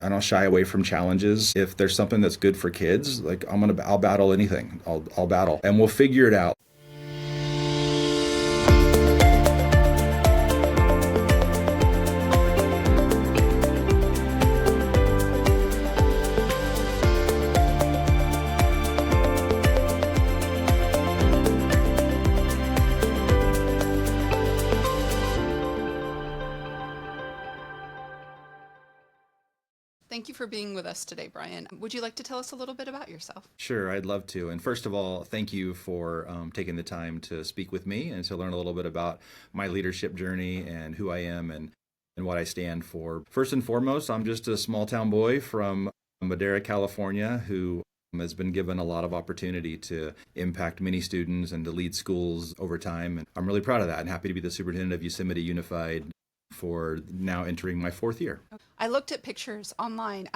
I don't shy away from challenges. If there's something that's good for kids, like I'll battle anything. I'll battle and we'll figure it out. Thank you for being with us today, Brian. Would you like to tell us a little bit about yourself? Sure, I'd love to. And first of all, thank you for taking the time to speak with me and to learn a little bit about my leadership journey and who I am and what I stand for. First and foremost, I'm just a small town boy from Madera, California, who has been given a lot of opportunity to impact many students and to lead schools over time. And I'm really proud of that and happy to be the superintendent of Yosemite Unified for now entering my fourth year. I looked at pictures online.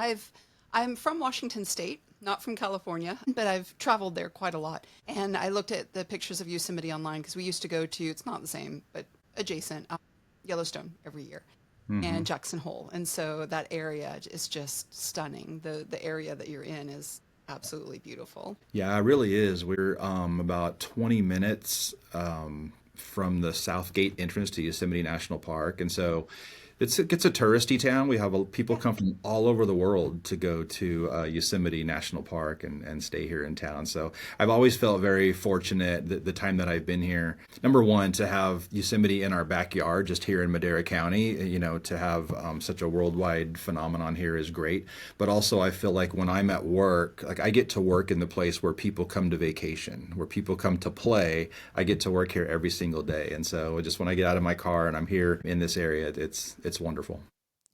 I'm from Washington State, not from California, but I've traveled there quite a lot. And I looked at the pictures of Yosemite online because we used to go to, it's not the same, but adjacent, Yellowstone every year Mm-hmm. and Jackson Hole. And so that area is just stunning. The area that you're in is absolutely beautiful. Yeah, it really is. We're about 20 minutes from the South Gate entrance to Yosemite National Park. And so it's a touristy town. We have people come from all over the world to go to Yosemite National Park and stay here in town. So I've always felt very fortunate the time that I've been here. Number one, to have Yosemite in our backyard, just here in Madera County, to have such a worldwide phenomenon here is great. But also, I feel like when I'm at work, like I get to work in the place where people come to vacation, where people come to play. I get to work here every single day. And so just when I get out of my car and I'm here in this area, it's wonderful.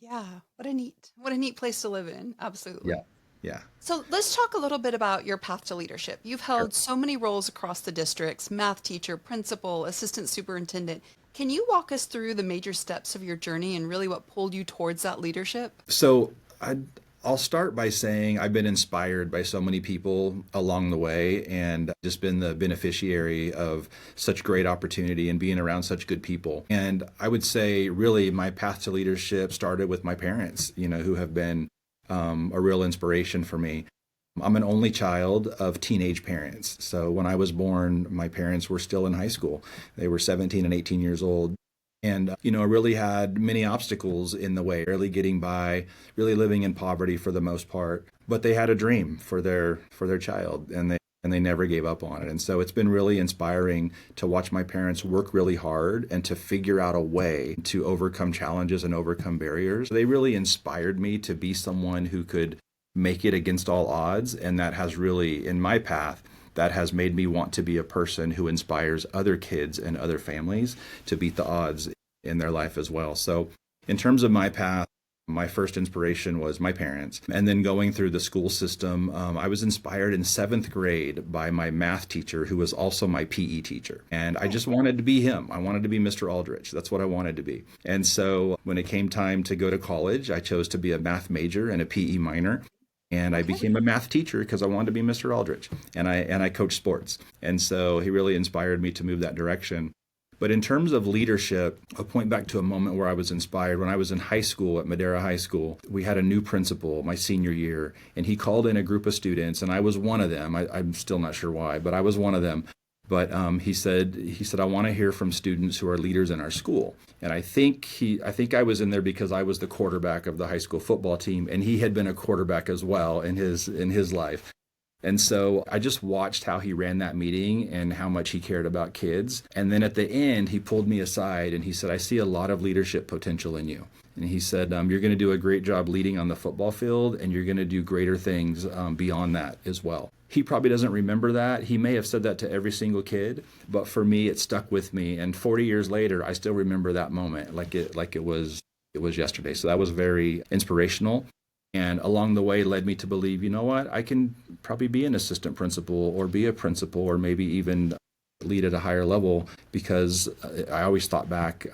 Yeah, what a neat place to live in. Absolutely. Yeah. Yeah. So let's talk a little bit about your path to leadership. You've Sure. held so many roles across the districts: math teacher, principal, assistant superintendent. Can you walk us through the major steps of your journey and really what pulled you towards that leadership? So I'll start by saying I've been inspired by so many people along the way and just been the beneficiary of such great opportunity and being around such good people. And I would say really my path to leadership started with my parents, who have been a real inspiration for me. I'm an only child of teenage parents. So when I was born, my parents were still in high school. They were 17 and 18 years old. And, I really had many obstacles in the way, really getting by, really living in poverty for the most part. But they had a dream for their child, and they never gave up on it. And so it's been really inspiring to watch my parents work really hard and to figure out a way to overcome challenges and overcome barriers. They really inspired me to be someone who could make it against all odds, and that has really, in my path, that has made me want to be a person who inspires other kids and other families to beat the odds in their life as well. So in terms of my path, my first inspiration was my parents. And then going through the school system, I was inspired in seventh grade by my math teacher, who was also my PE teacher. And I just wanted to be him. I wanted to be Mr. Aldrich. That's what I wanted to be. And so when it came time to go to college, I chose to be a math major and a PE minor. And I became a math teacher because I wanted to be Mr. Aldrich. And I coached sports. And so he really inspired me to move that direction. But in terms of leadership, I'll point back to a moment where I was inspired. When I was in high school at Madera High School, we had a new principal my senior year, and he called in a group of students, and I was one of them. I'm still not sure why, but I was one of them. But he said, I want to hear from students who are leaders in our school. And I think I was in there because I was the quarterback of the high school football team, and he had been a quarterback as well in his life. And so I just watched how he ran that meeting and how much he cared about kids. And then at the end, he pulled me aside and he said, I see a lot of leadership potential in you. And he said, you're going to do a great job leading on the football field, and you're going to do greater things beyond that as well. He probably doesn't remember that. He may have said that to every single kid, but for me, it stuck with me. And 40 years later, I still remember that moment like it was yesterday. So that was very inspirational. And along the way led me to believe, you know what, I can probably be an assistant principal or be a principal or maybe even lead at a higher level, because I always thought back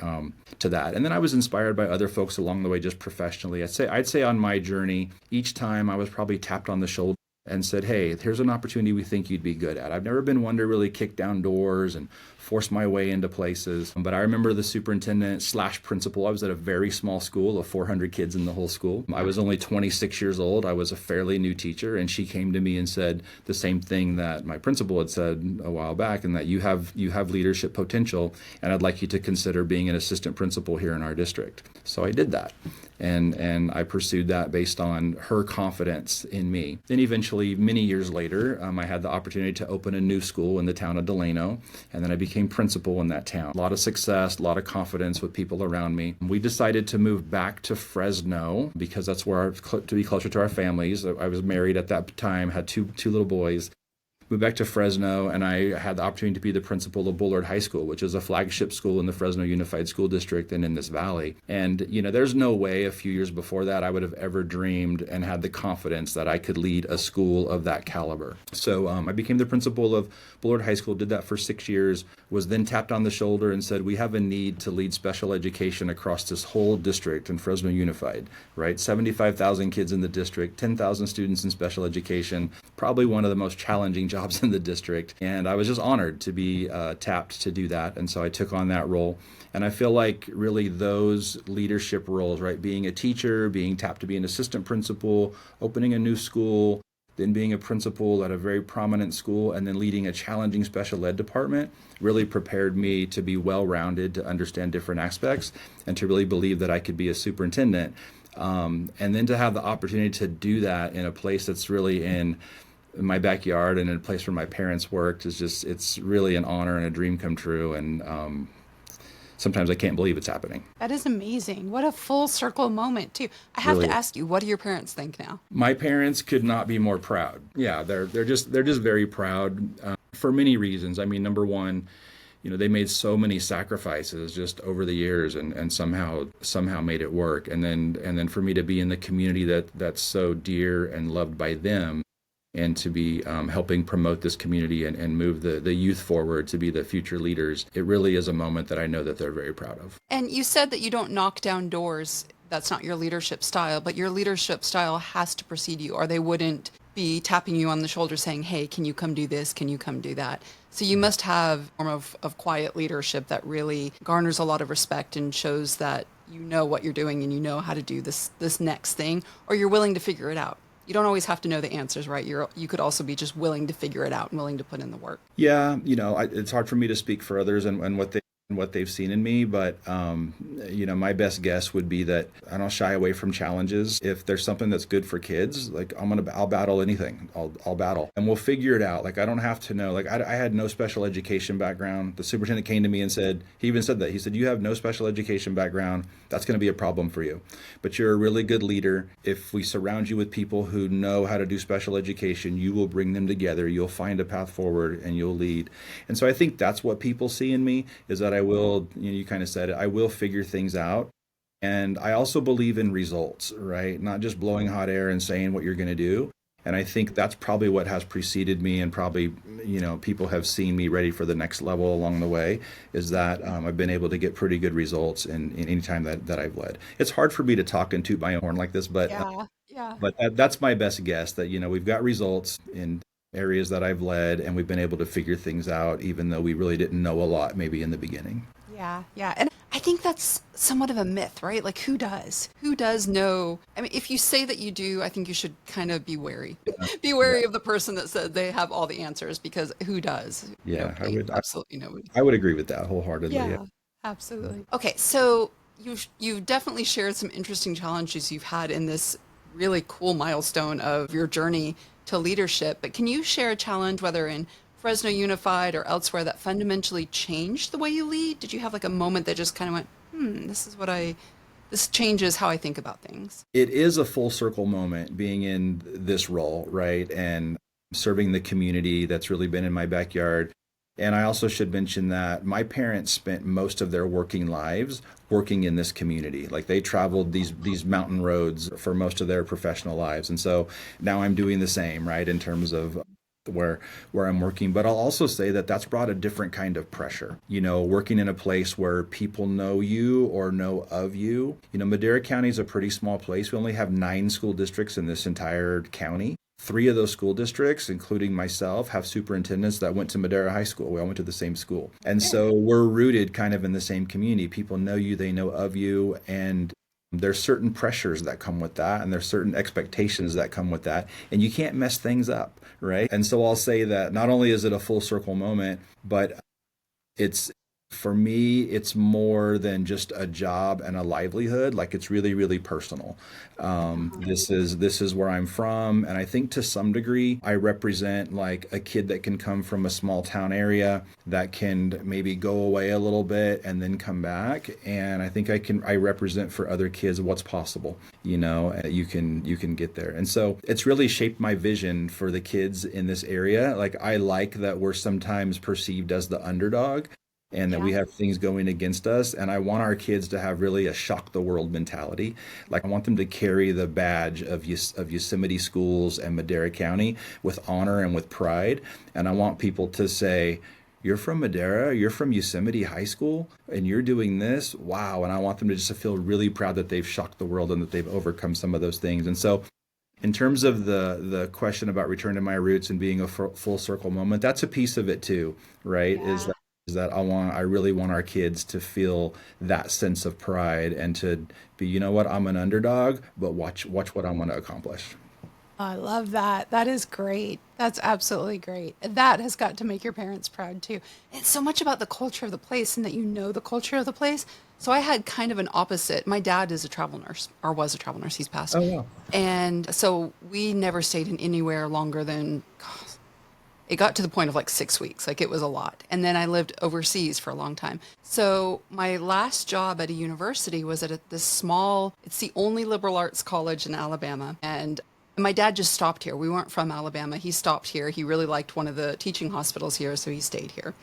to that. And then I was inspired by other folks along the way, just professionally. I'd say on my journey, each time I was probably tapped on the shoulder and said, hey, here's an opportunity we think you'd be good at. I've never been one to really kick down doors and force my way into places. But I remember the superintendent slash principal. I was at a very small school of 400 kids in the whole school. I was only 26 years old. I was a fairly new teacher, and she came to me and said the same thing that my principal had said a while back, and that you have leadership potential, and I'd like you to consider being an assistant principal here in our district. So I did that. And I pursued that based on her confidence in me. Then eventually, many years later, I had the opportunity to open a new school in the town of Delano, and then I became principal in that town. A lot of success, a lot of confidence with people around me. We decided to move back to Fresno because that's where to be closer to our families. I was married at that time, had two little boys. Moved back to Fresno, and I had the opportunity to be the principal of Bullard High School, which is a flagship school in the Fresno Unified School District and in this valley. And, there's no way a few years before that I would have ever dreamed and had the confidence that I could lead a school of that caliber. So I became the principal of Bullard High School, did that for 6 years, was then tapped on the shoulder and said, we have a need to lead special education across this whole district in Fresno Unified, right? 75,000 kids in the district, 10,000 students in special education, probably one of the most challenging jobs in the district. And I was just honored to be tapped to do that. And so I took on that role. And I feel like really those leadership roles, right? Being a teacher, being tapped to be an assistant principal, opening a new school, then being a principal at a very prominent school, and then leading a challenging special ed department really prepared me to be well-rounded, to understand different aspects, and to really believe that I could be a superintendent. And then to have the opportunity to do that in a place that's really in my backyard and in a place where my parents worked it's really an honor and a dream come true. And sometimes I can't believe it's happening. That is amazing. What a full circle moment, too. I have Really. to ask you, what do your parents think now? My parents could not be more proud. Yeah, they're just very proud for many reasons. I mean, number one, they made so many sacrifices just over the years and somehow made it work. And then for me to be in the community that's so dear and loved by them, and to be helping promote this community and move the youth forward to be the future leaders, it really is a moment that I know that they're very proud of. And you said that you don't knock down doors. That's not your leadership style, but your leadership style has to precede you, or they wouldn't be tapping you on the shoulder saying, hey, can you come do this? Can you come do that? So you must have a form of quiet leadership that really garners a lot of respect and shows that you know what you're doing and you know how to do this next thing, or you're willing to figure it out. You don't always have to know the answers, right? You could also be just willing to figure it out and willing to put in the work. Yeah, it's hard for me to speak for others and what they've seen in me, but my best guess would be that I don't shy away from challenges. If there's something that's good for kids, like I'll battle anything. I'll battle, and we'll figure it out. Like I don't have to know. Like I had no special education background. The superintendent came to me and he even said that. He said, you have no special education background. That's going to be a problem for you, but you're a really good leader. If we surround you with people who know how to do special education, you will bring them together. You'll find a path forward and you'll lead. And so I think that's what people see in me, is that I will, you kind of said it, I will figure things out. And I also believe in results, right? Not just blowing hot air and saying what you're going to do. And I think that's probably what has preceded me, and probably, people have seen me ready for the next level along the way, is that I've been able to get pretty good results in any time that I've led. It's hard for me to talk and toot my own horn like this, but Yeah. but that's my best guess, that, we've got results in areas that I've led, and we've been able to figure things out, even though we really didn't know a lot maybe in the beginning. Yeah. And I think that's somewhat of a myth, right? Like who does? Who does know? I mean, if you say that you do, I think you should kind of be wary. Be wary of the person that said they have all the answers, because who does? Yeah, Nobody. Absolutely nobody. I would agree with that wholeheartedly. Yeah, absolutely. Okay, so you've definitely shared some interesting challenges you've had in this really cool milestone of your journey to leadership, but can you share a challenge, whether in Fresno Unified or elsewhere, that fundamentally changed the way you lead? Did you have like a moment that just kind of went, this changes how I think about things? It is a full circle moment being in this role, right? And serving the community that's really been in my backyard. And I also should mention that my parents spent most of their working lives working in this community. Like they traveled these mountain roads for most of their professional lives. And so now I'm doing the same, right, in terms of where I'm working. But I'll also say that that's brought a different kind of pressure. Working in a place where people know you or know of you. Madera County is a pretty small place. We only have 9 school districts in this entire county. 3 of those school districts, including myself, have superintendents that went to Madera High School. We all went to the same school. And so we're rooted kind of in the same community. People know you, they know of you, and there's certain pressures that come with that, and there's certain expectations that come with that, and you can't mess things up, right? And so I'll say that not only is it a full circle moment, but it's for me, it's more than just a job and a livelihood. Like it's really, really personal. This is where I'm from, and I think to some degree, I represent like a kid that can come from a small town area that can maybe go away a little bit and then come back. And I think I represent for other kids what's possible. You can get there, and so it's really shaped my vision for the kids in this area. Like I like that we're sometimes perceived as the underdog and that we Yeah. have things going against us. And I want our kids to have really a shock the world mentality. Like I want them to carry the badge of Yosemite schools and Madera County with honor and with pride. And I want people to say, you're from Madera, you're from Yosemite High School, and you're doing this. Wow. And I want them to just feel really proud that they've shocked the world and that they've overcome some of those things. And so in terms of the question about return to my roots and being a full circle moment, that's a piece of it too, right? Yeah. Is that I really want our kids to feel that sense of pride and to be, you know what, I'm an underdog, but watch what I'm going to accomplish. I love that. That is great. That's absolutely great. That has got to make your parents proud too. It's so much about the culture of the place and that you know the culture of the place. So I had kind of an opposite. My dad is a travel nurse, or was a travel nurse. He's passed. Oh, wow. And so we never stayed in anywhere longer than, God, it got to the point of like 6 weeks. Like it was a lot. And then I lived overseas for a long time. So my last job at a university was at this small, it's the only liberal arts college in Alabama. And my dad just stopped here. We weren't from Alabama. He stopped here. He really liked one of the teaching hospitals here, so he stayed here.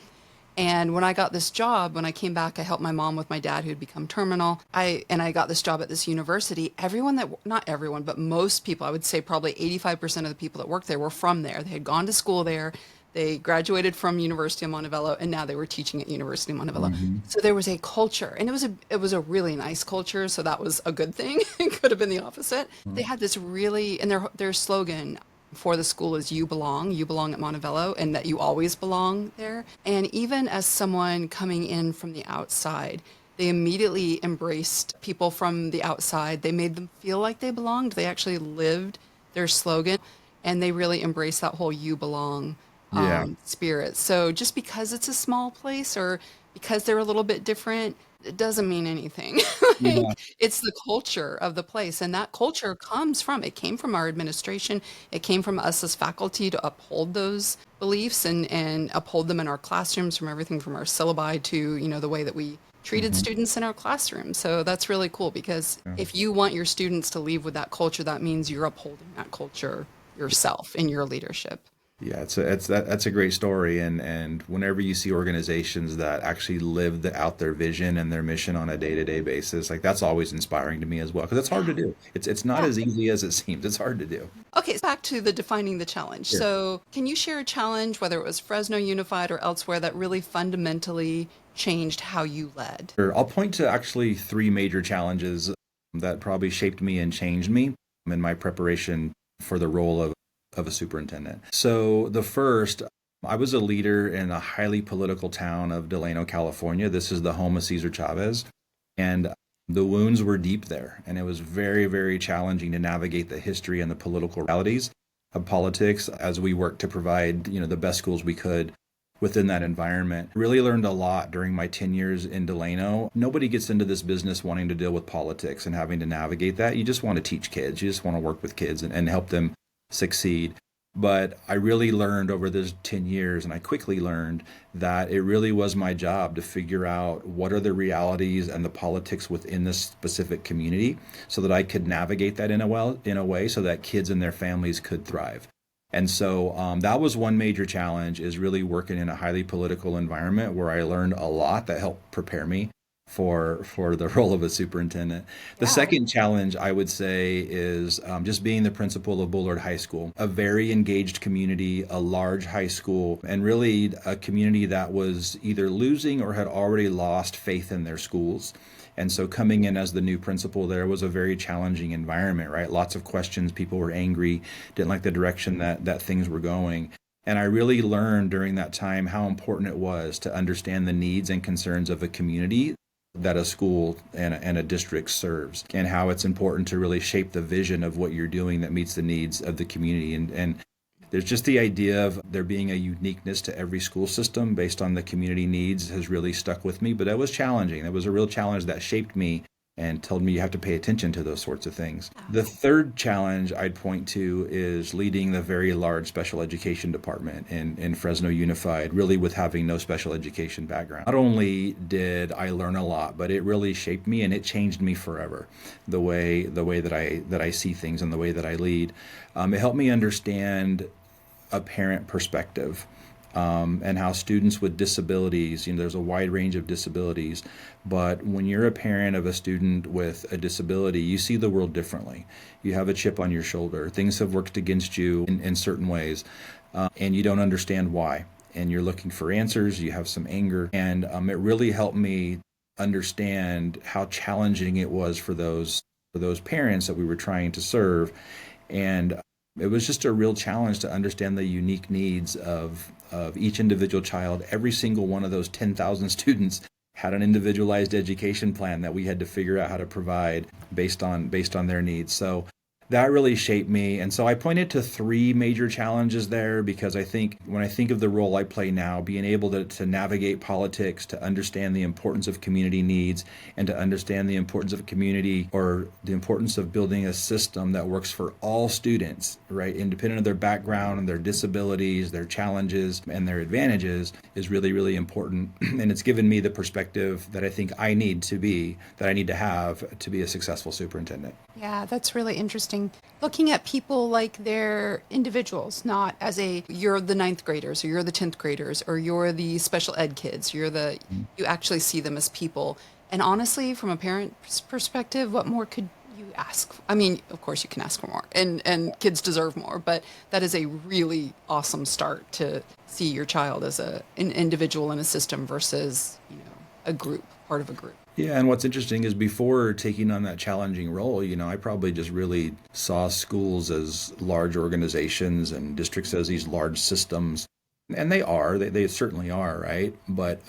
And when I got this job, when I came back, I helped my mom with my dad who had become terminal. I got this job at this university. Everyone not everyone, but most people, I would say probably 85% of the people that worked there were from there. They had gone to school there. They graduated from University of Montevallo, and now they were teaching at University of Montevallo. Hmm. So there was a culture, and it was a really nice culture. So that was a good thing. It could have been the opposite. They had this really, and their slogan for the school is you belong at Montevallo, and that you always belong there. And even as someone coming in from the outside, they immediately embraced people from the outside. They made them feel like they belonged. They actually lived their slogan, and they really embraced that whole you belong Yeah. spirit. So just because it's a small place or because they're a little bit different, it doesn't mean anything. Like, Yeah. it's the culture of the place. And that culture it came from our administration. It came from us as faculty to uphold those beliefs and uphold them in our classrooms, from everything from our syllabi to, the way that we treated Hmm. students in our classroom. So that's really cool because if you want your students to leave with that culture, that means you're upholding that culture yourself in your leadership. Yeah, that's a great story, and whenever you see organizations that actually live out their vision and their mission on a day-to-day basis, like that's always inspiring to me as well, because it's hard to do. It's not Yeah. as easy as it seems. It's hard to do. Okay, so back to the defining the challenge. Sure. So, can you share a challenge, whether it was Fresno Unified or elsewhere, that really fundamentally changed how you led? Sure. I'll point to actually 3 major challenges that probably shaped me and changed me in my preparation for the role of a superintendent. So the first, I was a leader in a highly political town of Delano, California. This is the home of Cesar Chavez. And the wounds were deep there. And it was very, very challenging to navigate the history and the political realities of politics as we worked to provide, the best schools we could within that environment. Really learned a lot during my 10 years in Delano. Nobody gets into this business wanting to deal with politics and having to navigate that. You just want to teach kids. You just want to work with kids and help them succeed. But I really learned over those 10 years, and I quickly learned that it really was my job to figure out what are the realities and the politics within this specific community so that I could navigate that in a way so that kids and their families could thrive. And so that was one major challenge, is really working in a highly political environment where I learned a lot that helped prepare me for the role of a superintendent. The Yeah. second challenge, I would say, is just being the principal of Bullard High School, a very engaged community, a large high school, and really a community that was either losing or had already lost faith in their schools. And so coming in as the new principal there was a very challenging environment, right? Lots of questions. People were angry, didn't like the direction that things were going. And I really learned during that time how important it was to understand the needs and concerns of a community that a school and a district serves, and how it's important to really shape the vision of what you're doing that meets the needs of the community. And there's just the idea of there being a uniqueness to every school system based on the community needs has really stuck with me. But that was challenging. That was a real challenge that shaped me and told me you have to pay attention to those sorts of things. The third challenge I'd point to is leading the very large special education department in Fresno Unified, really with having no special education background. Not only did I learn a lot, but it really shaped me and it changed me forever. The way that I see things and the way that I lead. It helped me understand a parent perspective. And how students with disabilities, there's a wide range of disabilities, but when you're a parent of a student with a disability, you see the world differently. You have a chip on your shoulder. Things have worked against you in certain ways, and you don't understand why. And you're looking for answers. You have some anger, and it really helped me understand how challenging it was for those parents that we were trying to serve, and it was just a real challenge to understand the unique needs of each individual child. Every single one of those 10,000 students had an individualized education plan that we had to figure out how to provide based on their needs. So that really shaped me. And so I pointed to three major challenges there because I think when I think of the role I play now, being able to navigate politics, to understand the importance of community needs, and to understand the importance of community, or the importance of building a system that works for all students, right, independent of their background and their disabilities, their challenges, and their advantages, is really, really important. And it's given me the perspective that I think I need to have to be a successful superintendent. Yeah, that's really interesting. Looking at people like they're individuals, not as you're the ninth graders or you're the 10th graders or you're the special ed kids. You actually see them as people. And honestly, from a parent's perspective, what more could you ask? I mean, of course you can ask for more and kids deserve more, but that is a really awesome start to see your child as an individual in a system versus, a group, part of a group. Yeah, and what's interesting is before taking on that challenging role, I probably just really saw schools as large organizations and districts as these large systems. And they certainly are, right? But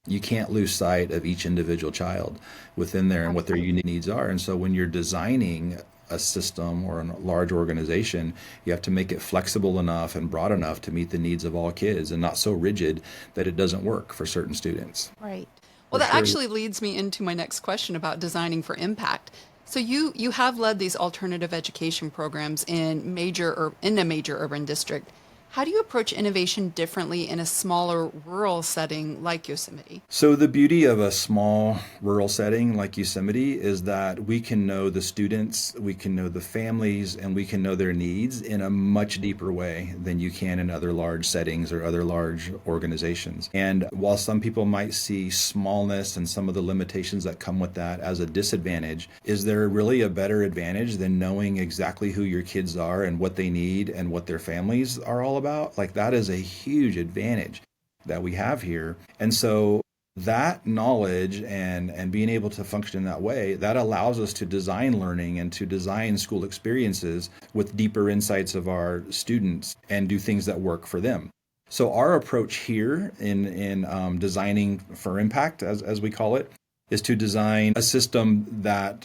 you can't lose sight of each individual child within there and what their unique needs are. And so when you're designing a system or a large organization, you have to make it flexible enough and broad enough to meet the needs of all kids and not so rigid that it doesn't work for certain students. Right. Well, that actually leads me into my next question about designing for impact. So you have led these alternative education programs in a major urban district. How do you approach innovation differently in a smaller rural setting like Yosemite? So the beauty of a small rural setting like Yosemite is that we can know the students, we can know the families, and we can know their needs in a much deeper way than you can in other large settings or other large organizations. And while some people might see smallness and some of the limitations that come with that as a disadvantage, is there really a better advantage than knowing exactly who your kids are and what they need and what their families are all about? Like, that is a huge advantage that we have here. And so that knowledge and being able to function in that way, that allows us to design learning and to design school experiences with deeper insights of our students and do things that work for them. So our approach here in designing for impact, as we call it, is to design a system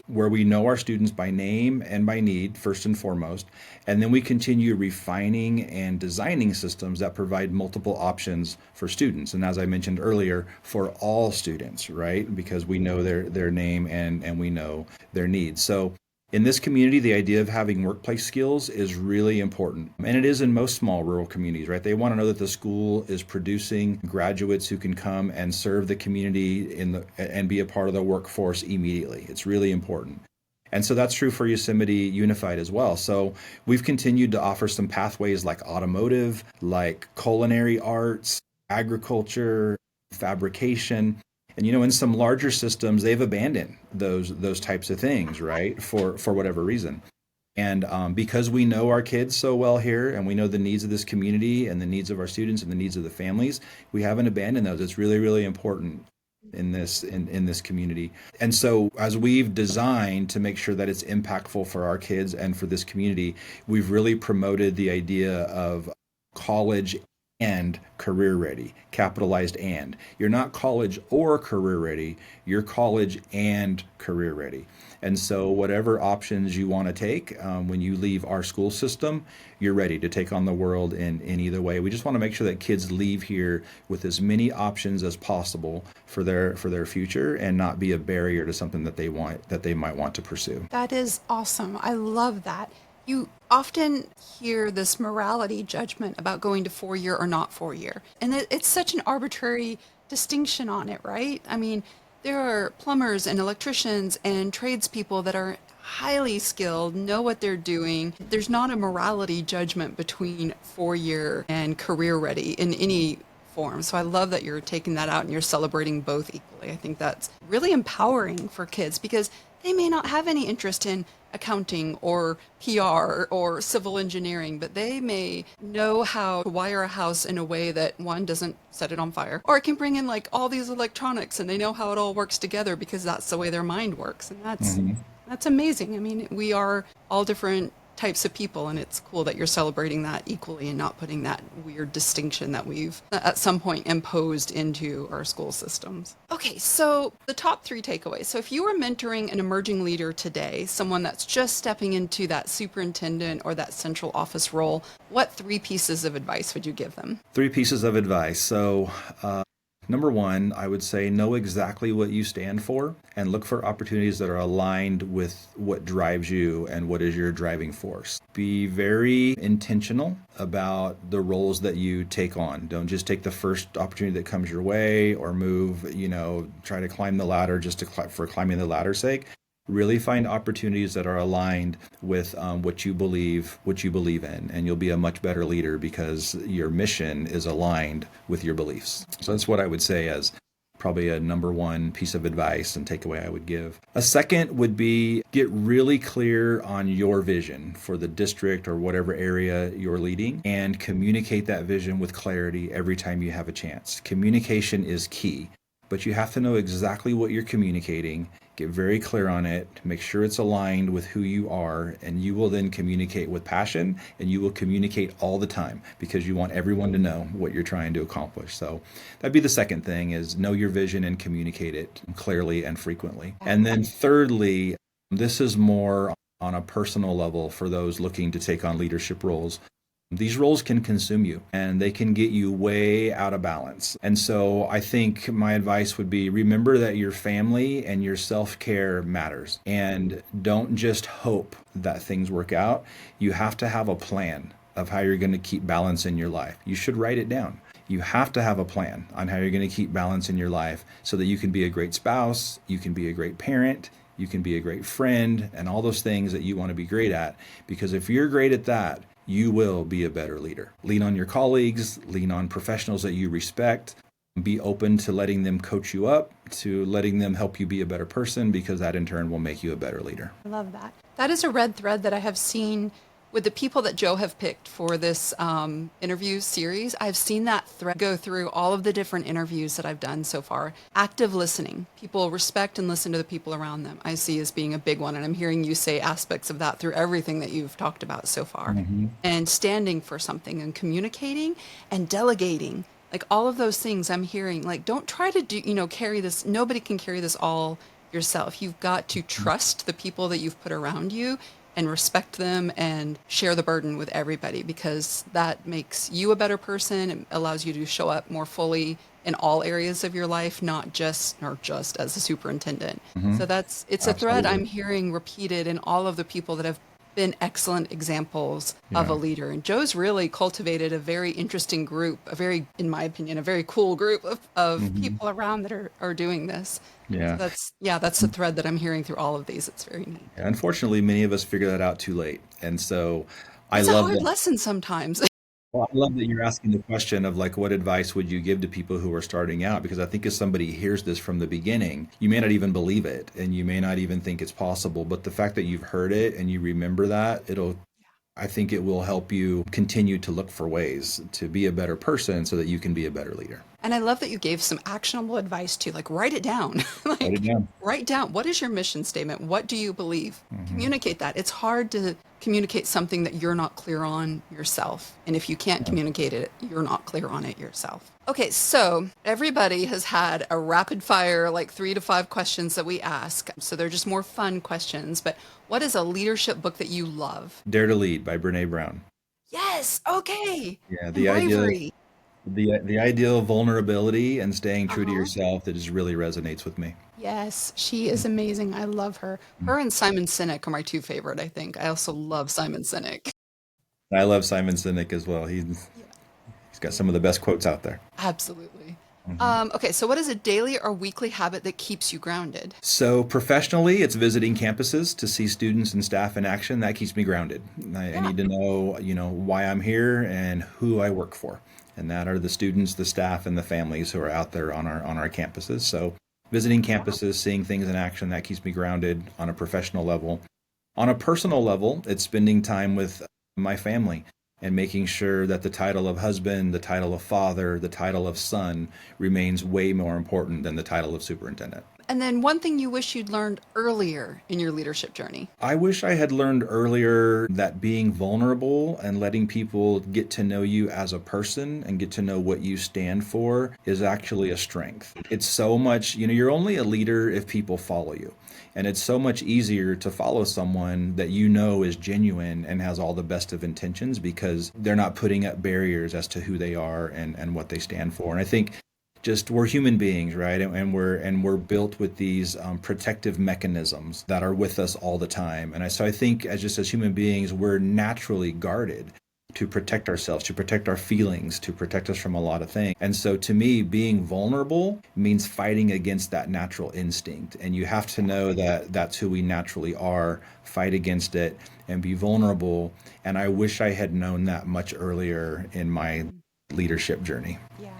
where we know our students by name and by need, first and foremost, and then we continue refining and designing systems that provide multiple options for students. And as I mentioned earlier, for all students, right? Because we know their name and we know their needs. So in this community, the idea of having workplace skills is really important. And it is in most small rural communities, right? They want to know that the school is producing graduates who can come and serve the community and be a part of the workforce immediately. It's really important. And so that's true for Yosemite Unified as well. So we've continued to offer some pathways like automotive, like culinary arts, agriculture, fabrication. And in some larger systems, they've abandoned those types of things, right, for whatever reason. And because we know our kids so well here, and we know the needs of this community and the needs of our students and the needs of the families, we haven't abandoned those. It's really, really important. in this community. And so as we've designed to make sure that it's impactful for our kids and for this community, we've really promoted the idea of college and career ready, capitalized and. You're not college or career ready, you're college and career ready. And so, whatever options you want to take when you leave our school system, you're ready to take on the world in either way. We just want to make sure that kids leave here with as many options as possible for their future and not be a barrier to something that they might want to pursue. That is awesome. I love that. You often hear this morality judgment about going to 4 year or not 4 year. And it's such an arbitrary distinction on it, right? I mean, there are plumbers and electricians and tradespeople that are highly skilled, know what they're doing. There's not a morality judgment between 4 year and career ready in any form. So I love that you're taking that out and you're celebrating both equally. I think that's really empowering for kids because they may not have any interest in accounting or PR or civil engineering, but they may know how to wire a house in a way that one doesn't set it on fire, or it can bring in like all these electronics and they know how it all works together because that's the way their mind works. And that's amazing. I mean, we are all different types of people, and it's cool that you're celebrating that equally and not putting that weird distinction that we've at some point imposed into our school systems. Okay, so the top 3 takeaways. So if you were mentoring an emerging leader today, someone that's just stepping into that superintendent or that central office role, what 3 pieces of advice would you give them? 3 pieces of advice. So, number 1, I would say know exactly what you stand for and look for opportunities that are aligned with what drives you and what is your driving force. Be very intentional about the roles that you take on. Don't just take the first opportunity that comes your way or move, try to climb the ladder just for climbing the ladder's sake. Really find opportunities that are aligned with what you believe in, and you'll be a much better leader because your mission is aligned with your beliefs. So that's what I would say as probably a number 1 piece of advice and takeaway I would give. A second would be get really clear on your vision for the district or whatever area you're leading and communicate that vision with clarity every time you have a chance. Communication is key, but you have to know exactly what you're communicating. Get very clear on it, make sure it's aligned with who you are, and you will then communicate with passion, and you will communicate all the time because you want everyone to know what you're trying to accomplish. So that'd be the second thing, is know your vision and communicate it clearly and frequently. And then thirdly, this is more on a personal level for those looking to take on leadership roles. These roles can consume you and they can get you way out of balance. And so I think my advice would be remember that your family and your self-care matters, and don't just hope that things work out. You have to have a plan of how you're going to keep balance in your life. You should write it down. You have to have a plan on how you're going to keep balance in your life so that you can be a great spouse, you can be a great parent, you can be a great friend, and all those things that you want to be great at. Because if you're great at that, you will be a better leader. Lean on your colleagues, lean on professionals that you respect, be open to letting them coach you up, to letting them help you be a better person, because that in turn will make you a better leader. I love that. That is a red thread that I have seen with the people that Joe have picked for this interview series. I've seen that thread go through all of the different interviews that I've done so far. Active listening. People respect and listen to the people around them, I see as being a big one. And I'm hearing you say aspects of that through everything that you've talked about so far. And standing for something and communicating and delegating. Like all of those things I'm hearing, like don't try to carry this. Nobody can carry this all yourself. You've got to trust the people that you've put around you and respect them and share the burden with everybody, because that makes you a better person. It allows you to show up more fully in all areas of your life, not just as a superintendent. So it's a thread I'm hearing repeated in all of the people that have been excellent examples of a leader. And Joe's really cultivated a very interesting group, in my opinion, a very cool group of people around that are doing this. Yeah. So that's the thread that I'm hearing through all of these. It's very neat. Yeah, unfortunately, many of us figure that out too late. And so It's a hard lesson sometimes. Well, I love that you're asking the question of like, what advice would you give to people who are starting out? Because I think if somebody hears this from the beginning, you may not even believe it and you may not even think it's possible. But the fact that you've heard it and you remember that, I think it will help you continue to look for ways to be a better person so that you can be a better leader. And I love that you gave some actionable advice too, like write it down. Write it Like down. write down what is your mission statement? What do you believe? Hmm. Communicate that. It's hard to communicate something that you're not clear on yourself. And if you can't communicate it, you're not clear on it yourself. Okay, so everybody has had a rapid fire, like 3 to 5 questions that we ask. So they're just more fun questions. But what is a leadership book that you love? Dare to Lead by Brene Brown. Yes, okay. Yeah, And bravery. the ideal of vulnerability and staying true to Uh-huh. yourself that just really resonates with me. Yes, she is amazing. I love her. Her and Simon Sinek are my two favorite, I think. I also love Simon Sinek. I love Simon Sinek as well. Yeah, He's got some of the best quotes out there. absolutely. Hmm. Okay, so what is a daily or weekly habit that keeps you grounded? So professionally, it's visiting campuses to see students and staff in action. That keeps me grounded. I Yeah. need to know, why I'm here and who I work for. And that are the students, the staff, and the families who are out there on our campuses. So visiting Wow. campuses, seeing things in action, that keeps me grounded on a professional level. On a personal level, it's spending time with my family and making sure that the title of husband, the title of father, the title of son remains way more important than the title of superintendent. And then one thing you wish you'd learned earlier in your leadership journey. I wish I had learned earlier that being vulnerable and letting people get to know you as a person and get to know what you stand for is actually a strength. It's so much, you're only a leader if people follow you. And it's so much easier to follow someone that you know is genuine and has all the best of intentions because they're not putting up barriers as to who they are and what they stand for. And I think just we're human beings, right? And we're built with these protective mechanisms that are with us all the time. So I think as human beings, we're naturally guarded to protect ourselves, to protect our feelings, to protect us from a lot of things. And so to me, being vulnerable means fighting against that natural instinct. And you have to know that that's who we naturally are, fight against it and be vulnerable. And I wish I had known that much earlier in my leadership journey. Yeah.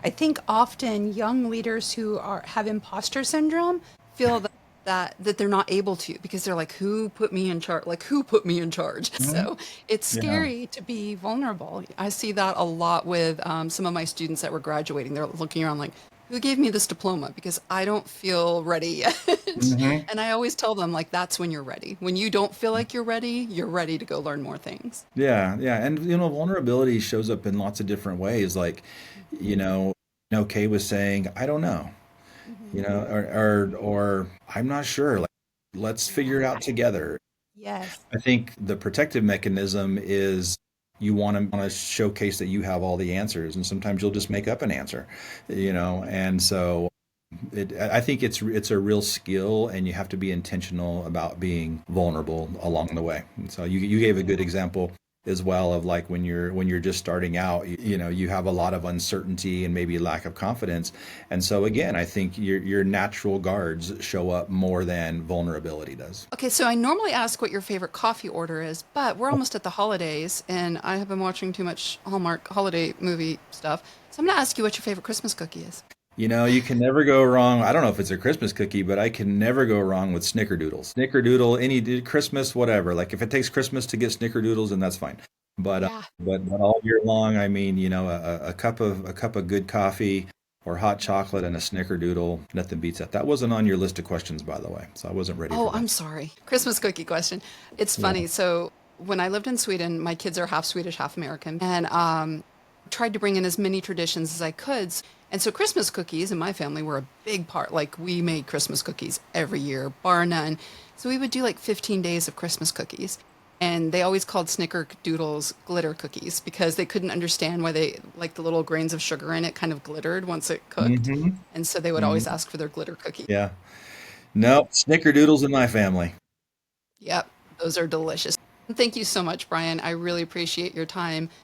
I think often young leaders who have imposter syndrome. Feel that they're not able to because they're like, who put me in charge? Like, who put me in charge? Mhm. So it's Yeah. scary to be vulnerable. I see that a lot with some of my students that were graduating. They're looking around like, who gave me this diploma? Because I don't feel ready yet. Hmm. And I always tell them, like, that's when you're ready. When you don't feel like you're ready to go learn more things. Yeah, yeah. And vulnerability shows up in lots of different ways. Like, you know, Kay was saying, I don't know, Mhm. or I'm not sure. Like, let's figure it Yeah. out together. Yes. I think the protective mechanism is you want to showcase that you have all the answers, and sometimes you'll just make up an answer, and so I think it's a real skill, and you have to be intentional about being vulnerable along the way. And so you gave a good example as well of like when you're just starting out, you have a lot of uncertainty and maybe lack of confidence, and so again, I think your natural guards show up more than vulnerability does. Okay, so I normally ask what your favorite coffee order is, but we're almost at the holidays, and I have been watching too much Hallmark holiday movie stuff. So I'm going to ask you what your favorite Christmas cookie is. You can never go wrong. I don't know if it's a Christmas cookie, but I can never go wrong with snickerdoodles. Snickerdoodle, any Christmas, whatever. Like if it takes Christmas to get snickerdoodles, then that's fine. But Yeah. but all year long, I mean, a cup of good coffee or hot chocolate and a snickerdoodle, nothing beats that. That wasn't on your list of questions, by the way, so I wasn't ready Oh, for that. I'm sorry. Christmas cookie question. It's Yeah. funny. So when I lived in Sweden, my kids are half Swedish, half American, and tried to bring in as many traditions as I could. And so Christmas cookies in my family were a big part. Like we made Christmas cookies every year, bar none. So we would do like 15 days of Christmas cookies. And they always called snickerdoodles glitter cookies because they couldn't understand why they, like the little grains of sugar in it kind of glittered once it cooked. Hmm. And so they would always Hmm. ask for their glitter cookie. Yeah. Nope, snickerdoodles in my family. Yep, those are delicious. Thank you so much, Brian. I really appreciate your time.